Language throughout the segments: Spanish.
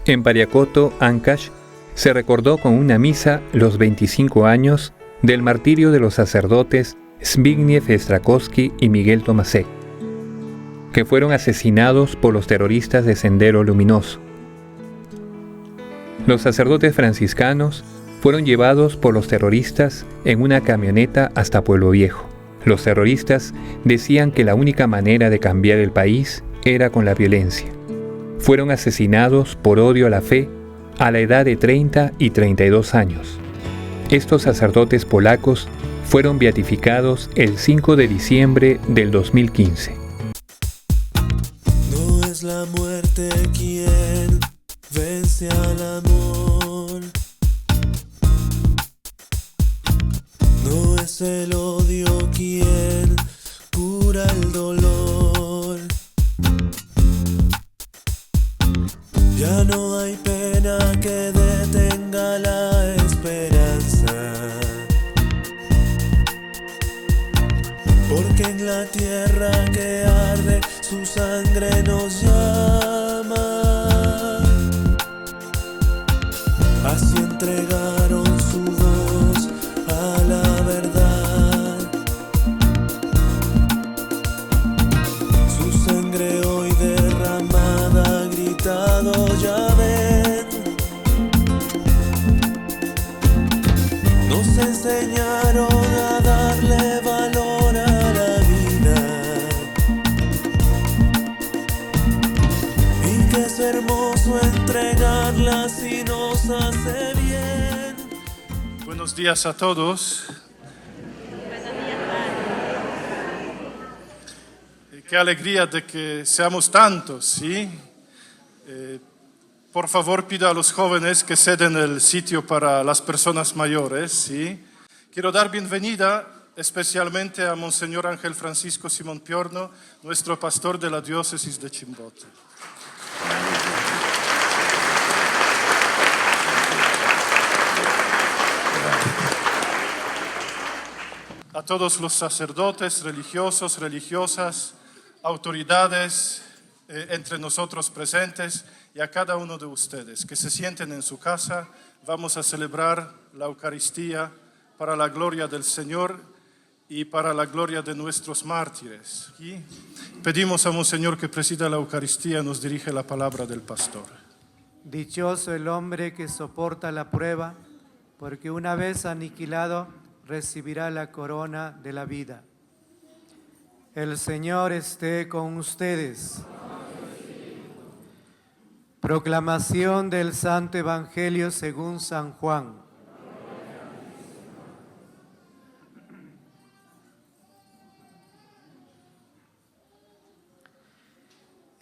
En Pariacoto, Ancash, se recordó con una misa los 25 años del martirio de los sacerdotes Zbigniew Strakowski y Miguel Tomasek, que fueron asesinados por los terroristas de Sendero Luminoso. Los sacerdotes franciscanos fueron llevados por los terroristas en una camioneta hasta Pueblo Viejo. Los terroristas decían que la única manera de cambiar el país era con la violencia. Fueron asesinados por odio a la fe a la edad de 30 y 32 años. Estos sacerdotes polacos fueron beatificados el 5 de diciembre del 2015. No es la muerte quien vence al amor. No es el odio quien cura el dolor. Ya no hay pena que detenga la esperanza, porque en la tierra que arde su sangre nos llama. Así entregaron su voz a la verdad. Su sangre hoy derramada ha gritado: ya ven. Nos enseñaron a darle valor a la vida, y que es hermoso entregarla si nos hace bien. Buenos días a todos. Qué alegría de que seamos tantos, ¿sí? Por favor, pido a los jóvenes que ceden el sitio para las personas mayores, ¿sí? Quiero dar bienvenida especialmente a Monseñor Ángel Francisco Simón Piorno, nuestro pastor de la diócesis de Chimbote. A todos los sacerdotes, religiosos, religiosas, autoridades entre nosotros presentes, y a cada uno de ustedes que se sienten en su casa. Vamos a celebrar la Eucaristía para la gloria del Señor y para la gloria de nuestros mártires. Y pedimos a Monseñor que presida la Eucaristía y nos dirige la palabra del pastor. Dichoso el hombre que soporta la prueba, porque una vez aniquilado recibirá la corona de la vida. El Señor esté con ustedes. Proclamación del Santo Evangelio según San Juan.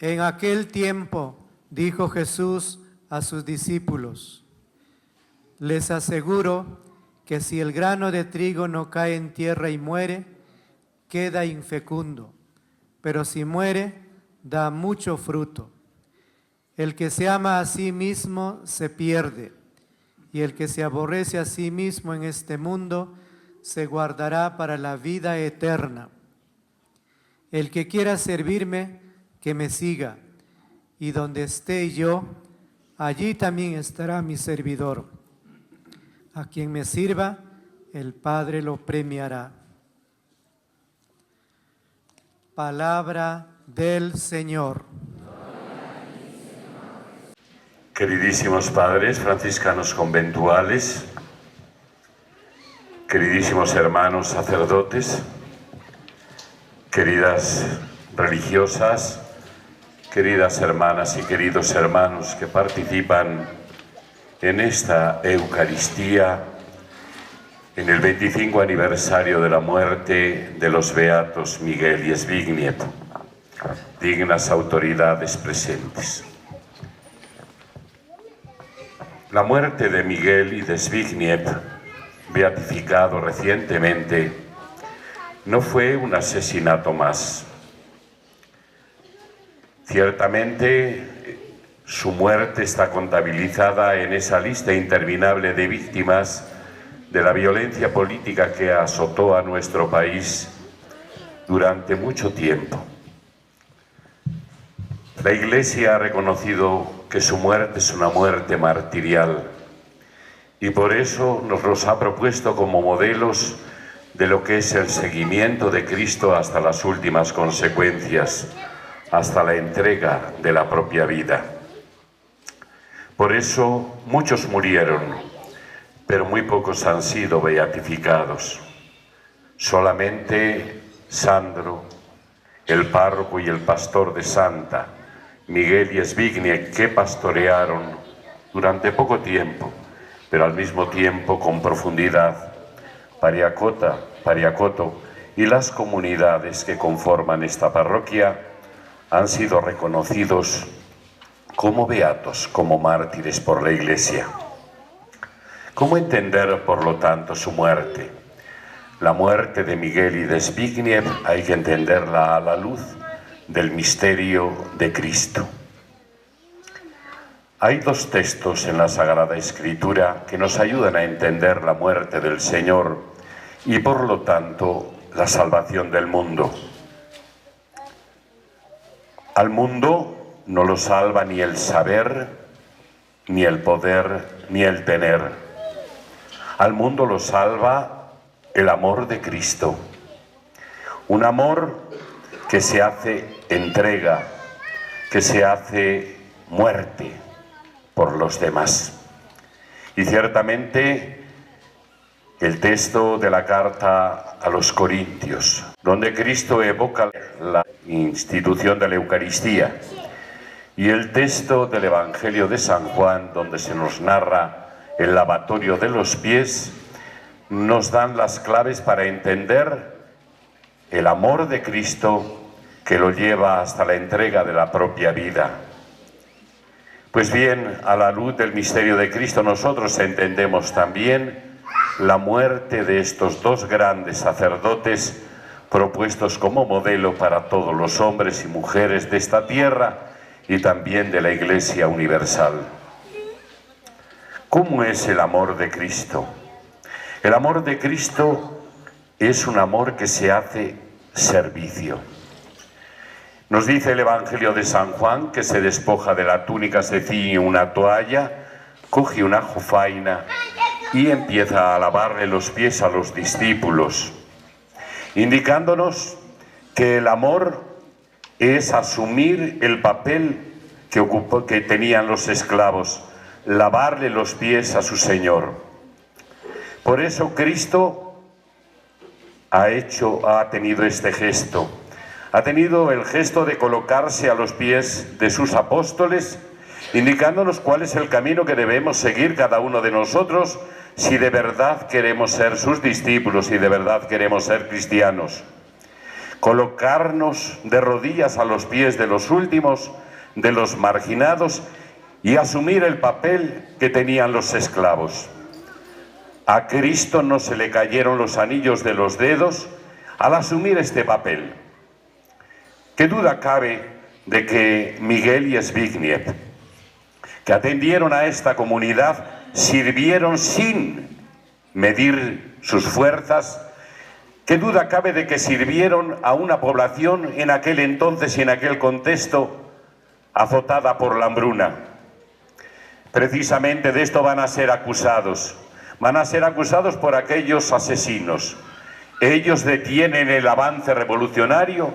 En aquel tiempo dijo Jesús a sus discípulos: les aseguro que si el grano de trigo no cae en tierra y muere, queda infecundo, pero si muere, da mucho fruto. El que se ama a sí mismo se pierde, y el que se aborrece a sí mismo en este mundo se guardará para la vida eterna. El que quiera servirme, que me siga, y donde esté yo, allí también estará mi servidor. A quien me sirva, el Padre lo premiará. Palabra del Señor. Queridísimos padres franciscanos conventuales, queridísimos hermanos sacerdotes, queridas religiosas, queridas hermanas y queridos hermanos que participan en esta Eucaristía, en el 25 aniversario de la muerte de los beatos Miguel y Zbigniew, dignas autoridades presentes. La muerte de Miguel y de Zbigniew, beatificado recientemente, no fue un asesinato más. Ciertamente, su muerte está contabilizada en esa lista interminable de víctimas de la violencia política que azotó a nuestro país durante mucho tiempo. La Iglesia ha reconocido que su muerte es una muerte martirial y por eso nos los ha propuesto como modelos de lo que es el seguimiento de Cristo hasta las últimas consecuencias, hasta la entrega de la propia vida. Por eso muchos murieron, pero muy pocos han sido beatificados. Solamente Sandro, el párroco y el pastor de Santa, Miguel y Zbigniew, que pastorearon durante poco tiempo, pero al mismo tiempo con profundidad, Pariacoto y las comunidades que conforman esta parroquia han sido reconocidos como beatos, como mártires por la Iglesia. ¿Cómo entender, por lo tanto, su muerte? La muerte de Miguel y de Zbigniew hay que entenderla a la luz del misterio de Cristo. Hay dos textos en la Sagrada Escritura que nos ayudan a entender la muerte del Señor y, por lo tanto, la salvación del mundo. Al mundo no lo salva ni el saber, ni el poder, ni el tener. Al mundo lo salva el amor de Cristo. Un amor que se hace entrega, que se hace muerte por los demás. Y ciertamente el texto de la carta a los Corintios, donde Cristo evoca la institución de la Eucaristía, y el texto del Evangelio de San Juan, donde se nos narra el lavatorio de los pies, nos dan las claves para entender el amor de Cristo que lo lleva hasta la entrega de la propia vida. Pues bien, a la luz del misterio de Cristo nosotros entendemos también la muerte de estos dos grandes sacerdotes propuestos como modelo para todos los hombres y mujeres de esta tierra y también de la Iglesia universal. ¿Cómo es el amor de Cristo? El amor de Cristo es un amor que se hace servicio. Nos dice el Evangelio de San Juan que se despoja de la túnica, se ciñe una toalla, coge una jofaina y empieza a lavarle los pies a los discípulos, indicándonos que el amor es asumir el papel que tenían los esclavos, lavarle los pies a su Señor. Por eso Cristo ha tenido este gesto. Ha tenido el gesto de colocarse a los pies de sus apóstoles, indicándonos cuál es el camino que debemos seguir cada uno de nosotros si de verdad queremos ser sus discípulos, si de verdad queremos ser cristianos. Colocarnos de rodillas a los pies de los últimos, de los marginados, y asumir el papel que tenían los esclavos. A Cristo no se le cayeron los anillos de los dedos al asumir este papel. ¿Qué duda cabe de que Miguel y Zbigniew, que atendieron a esta comunidad, sirvieron sin medir sus fuerzas? ¿Qué duda cabe de que sirvieron a una población en aquel entonces y en aquel contexto azotada por la hambruna? Precisamente de esto van a ser acusados. Van a ser acusados por aquellos asesinos. Ellos detienen el avance revolucionario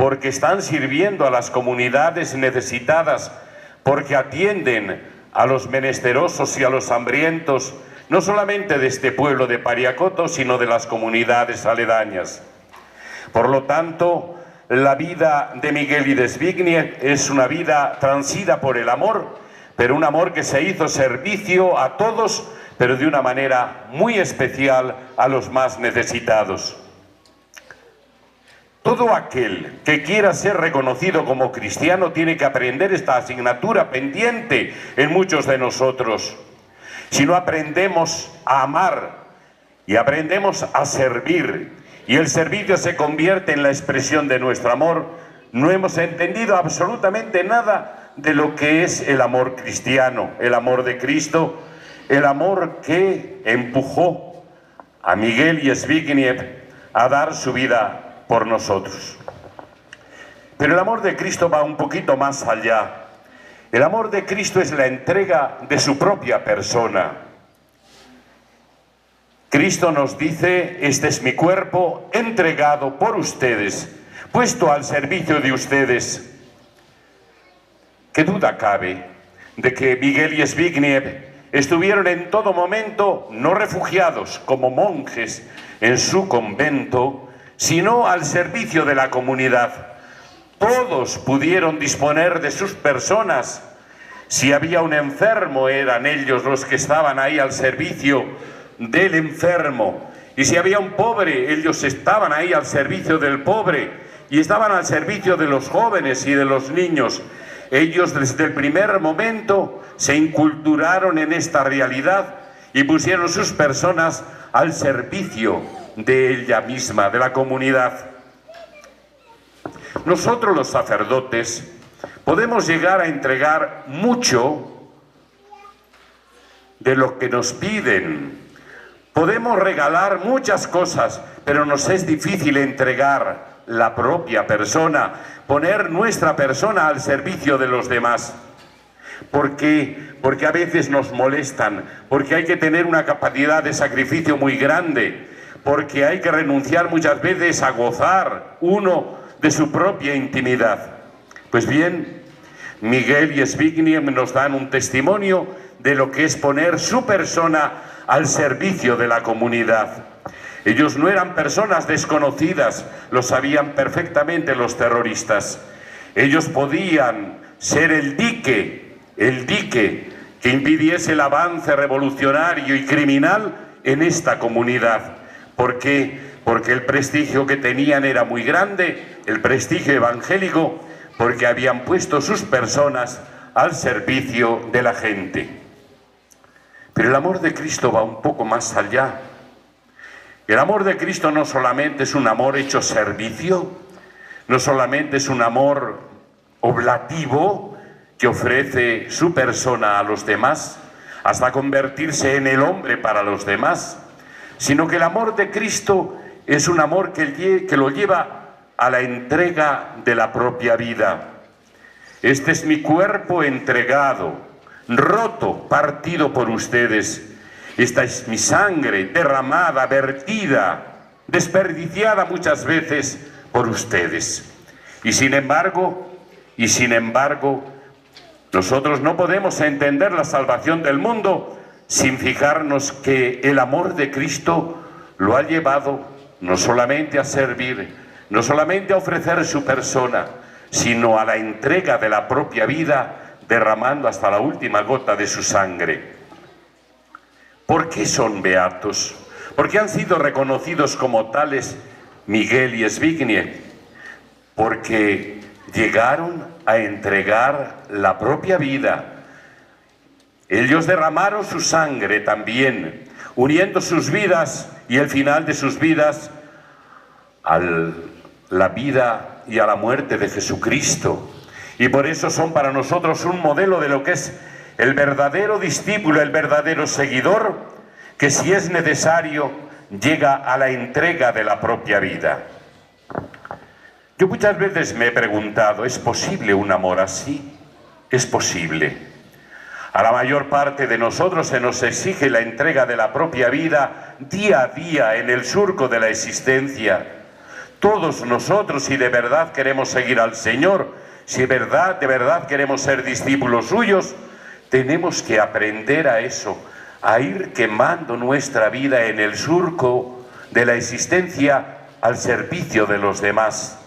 porque están sirviendo a las comunidades necesitadas, porque atienden a los menesterosos y a los hambrientos, no solamente de este pueblo de Pariacoto, sino de las comunidades aledañas. Por lo tanto, la vida de Miguel y de Zbigniew es una vida transida por el amor, pero un amor que se hizo servicio a todos, pero de una manera muy especial a los más necesitados. Todo aquel que quiera ser reconocido como cristiano tiene que aprender esta asignatura pendiente en muchos de nosotros. Si no aprendemos a amar y aprendemos a servir, y el servicio se convierte en la expresión de nuestro amor, no hemos entendido absolutamente nada de lo que es el amor cristiano, el amor de Cristo, el amor que empujó a Miguel y Zbigniew a dar su vida por nosotros. Pero el amor de Cristo va un poquito más allá. El amor de Cristo es la entrega de su propia persona. Cristo nos dice: este es mi cuerpo entregado por ustedes, puesto al servicio de ustedes. ¿Qué duda cabe de que Miguel y Zbigniew estuvieron en todo momento no refugiados como monjes en su convento, sino al servicio de la comunidad? Todos pudieron disponer de sus personas. Si había un enfermo, eran ellos los que estaban ahí al servicio del enfermo. Y si había un pobre, ellos estaban ahí al servicio del pobre. Y estaban al servicio de los jóvenes y de los niños. Ellos desde el primer momento se inculturaron en esta realidad y pusieron sus personas al servicio de ella misma, de la comunidad. Nosotros los sacerdotes podemos llegar a entregar mucho de lo que nos piden. Podemos regalar muchas cosas, pero nos es difícil entregar la propia persona, poner nuestra persona al servicio de los demás. ¿Por qué? Porque a veces nos molestan, porque hay que tener una capacidad de sacrificio muy grande, porque hay que renunciar muchas veces a gozar uno de su propia intimidad. Pues bien, Miguel y Zbigniew nos dan un testimonio de lo que es poner su persona al servicio de la comunidad. Ellos no eran personas desconocidas, lo sabían perfectamente los terroristas. Ellos podían ser el dique que impidiese el avance revolucionario y criminal en esta comunidad. ¿Por qué? Porque el prestigio que tenían era muy grande, el prestigio evangélico, porque habían puesto sus personas al servicio de la gente. Pero el amor de Cristo va un poco más allá. El amor de Cristo no solamente es un amor hecho servicio, no solamente es un amor oblativo que ofrece su persona a los demás, hasta convertirse en el hombre para los demás, sino que el amor de Cristo es un amor que lo lleva a la entrega de la propia vida. Este es mi cuerpo entregado, roto, partido por ustedes. Esta es mi sangre derramada, vertida, desperdiciada muchas veces por ustedes. Y sin embargo, nosotros no podemos entender la salvación del mundo sin fijarnos que el amor de Cristo lo ha llevado no solamente a servir, no solamente a ofrecer su persona, sino a la entrega de la propia vida, derramando hasta la última gota de su sangre. ¿Por qué son beatos? ¿Por qué han sido reconocidos como tales Miguel y Zbigniew? Porque llegaron a entregar la propia vida. Ellos derramaron su sangre también, uniendo sus vidas y el final de sus vidas a la vida y a la muerte de Jesucristo. Y por eso son para nosotros un modelo de lo que es el verdadero discípulo, el verdadero seguidor, que si es necesario llega a la entrega de la propia vida. Yo muchas veces me he preguntado, ¿es posible un amor así? Es posible. A la mayor parte de nosotros se nos exige la entrega de la propia vida día a día en el surco de la existencia. Todos nosotros, si de verdad queremos seguir al Señor, si de verdad queremos ser discípulos suyos, tenemos que aprender a eso, a ir quemando nuestra vida en el surco de la existencia al servicio de los demás.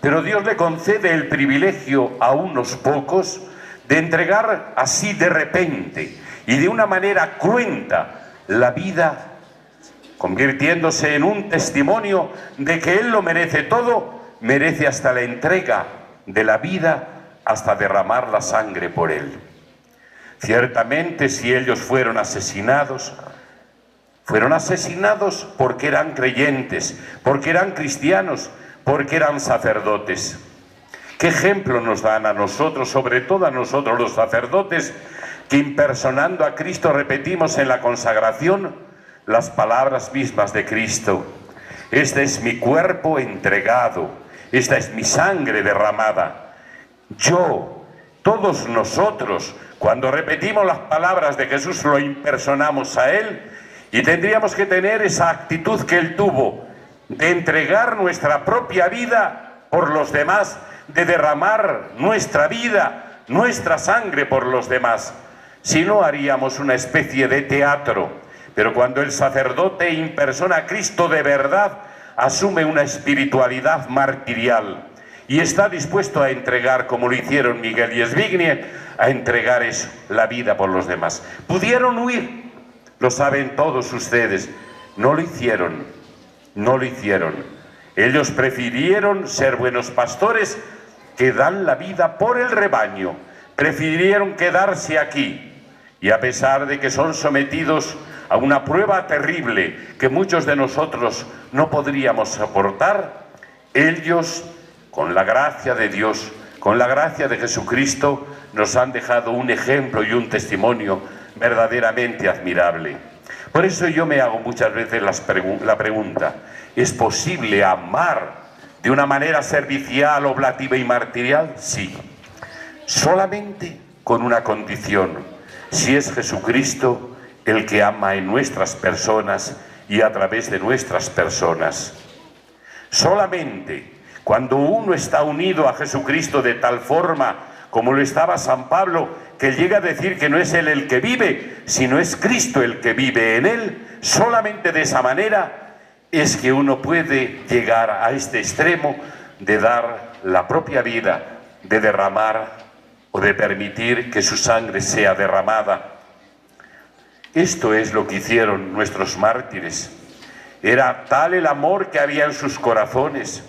Pero Dios le concede el privilegio a unos pocos de entregar así de repente y de una manera cruenta la vida, convirtiéndose en un testimonio de que Él lo merece todo, merece hasta la entrega de la vida, hasta derramar la sangre por Él. Ciertamente, si ellos fueron asesinados porque eran creyentes, porque eran cristianos, porque eran sacerdotes. ¿Qué ejemplo nos dan a nosotros, sobre todo a nosotros los sacerdotes, que impersonando a Cristo repetimos en la consagración las palabras mismas de Cristo? Este es mi cuerpo entregado, esta es mi sangre derramada. Yo, todos nosotros, cuando repetimos las palabras de Jesús, lo impersonamos a Él, y tendríamos que tener esa actitud que Él tuvo, de entregar nuestra propia vida por los demás, de derramar nuestra vida, nuestra sangre por los demás. Si no, haríamos una especie de teatro. Pero cuando el sacerdote impersona a Cristo de verdad, asume una espiritualidad martirial y está dispuesto a entregar, como lo hicieron Miguel y Zbigniew, a entregar eso, la vida por los demás. Pudieron huir, lo saben todos ustedes, no lo hicieron, no lo hicieron. Ellos prefirieron ser buenos pastores que dan la vida por el rebaño, prefirieron quedarse aquí, y a pesar de que son sometidos a una prueba terrible que muchos de nosotros no podríamos soportar, ellos, con la gracia de Dios, con la gracia de Jesucristo, nos han dejado un ejemplo y un testimonio verdaderamente admirable. Por eso yo me hago muchas veces la pregunta, ¿es posible amar de una manera servicial, oblativa y martirial? Sí, solamente con una condición: si es Jesucristo el que ama en nuestras personas y a través de nuestras personas. Solamente cuando uno está unido a Jesucristo de tal forma como lo estaba San Pablo, que llega a decir que no es Él el que vive, sino es Cristo el que vive en Él, solamente de esa manera es que uno puede llegar a este extremo de dar la propia vida, de derramar o de permitir que su sangre sea derramada. Esto es lo que hicieron nuestros mártires. Era tal el amor que había en sus corazones,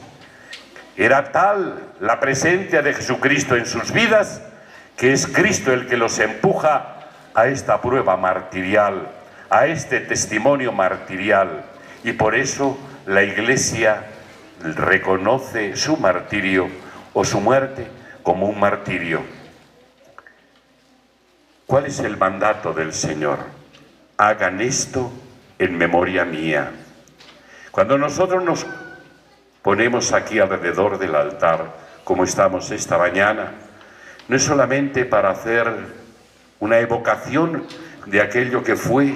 era tal la presencia de Jesucristo en sus vidas, que es Cristo el que los empuja a esta prueba martirial, a este testimonio martirial. Y por eso la Iglesia reconoce su martirio o su muerte como un martirio. ¿Cuál es el mandato del Señor? Hagan esto en memoria mía. Cuando nosotros nos ponemos aquí alrededor del altar, como estamos esta mañana, no es solamente para hacer una evocación de aquello que fue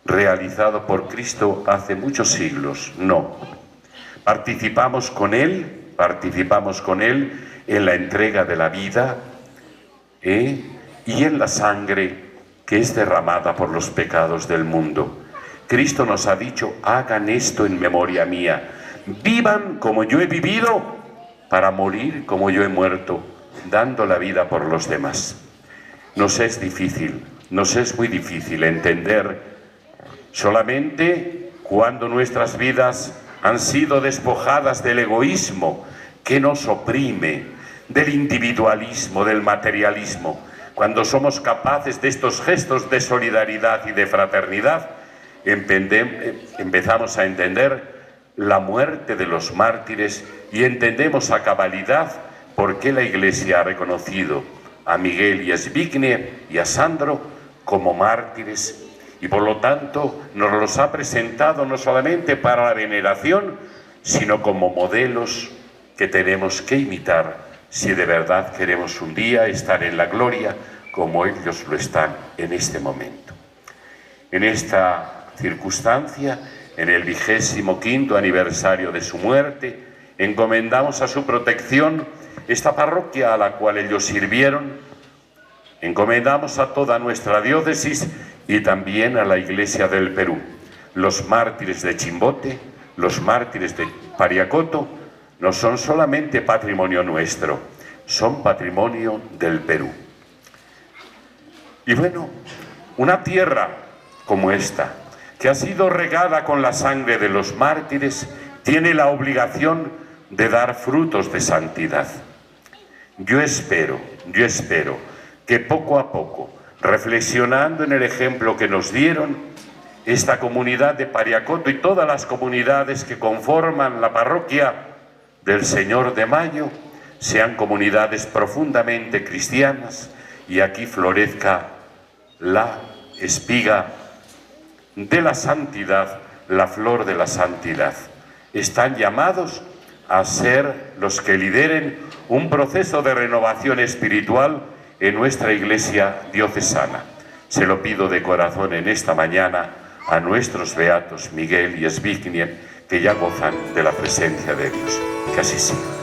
realizado por Cristo hace muchos siglos, no. Participamos con Él en la entrega de la vida y en la sangre que es derramada por los pecados del mundo. Cristo nos ha dicho, hagan esto en memoria mía. Vivan como yo he vivido, para morir como yo he muerto, dando la vida por los demás. Nos es difícil, nos es muy difícil entender. Solamente cuando nuestras vidas han sido despojadas del egoísmo que nos oprime, del individualismo, del materialismo, cuando somos capaces de estos gestos de solidaridad y de fraternidad, empezamos a entender la muerte de los mártires y entendemos a cabalidad por qué la Iglesia ha reconocido a Miguel y a Zbigniew y a Sandro como mártires, y por lo tanto nos los ha presentado no solamente para la veneración, sino como modelos que tenemos que imitar si de verdad queremos un día estar en la gloria como ellos lo están en este momento. En esta circunstancia, en el 25º aniversario de su muerte, encomendamos a su protección esta parroquia a la cual ellos sirvieron, encomendamos a toda nuestra diócesis y también a la Iglesia del Perú. Los mártires de Chimbote, los mártires de Pariacoto, no son solamente patrimonio nuestro, son patrimonio del Perú. Y bueno, una tierra como esta, que ha sido regada con la sangre de los mártires, tiene la obligación de dar frutos de santidad. Yo espero que poco a poco, reflexionando en el ejemplo que nos dieron, esta comunidad de Pariacoto y todas las comunidades que conforman la parroquia del Señor de Mayo, sean comunidades profundamente cristianas y aquí florezca la espiga de la santidad, la flor de la santidad. Están llamados a ser los que lideren un proceso de renovación espiritual en nuestra Iglesia diocesana. Se lo pido de corazón en esta mañana a nuestros beatos Miguel y Zbigniew, que ya gozan de la presencia de Dios. Que así sea.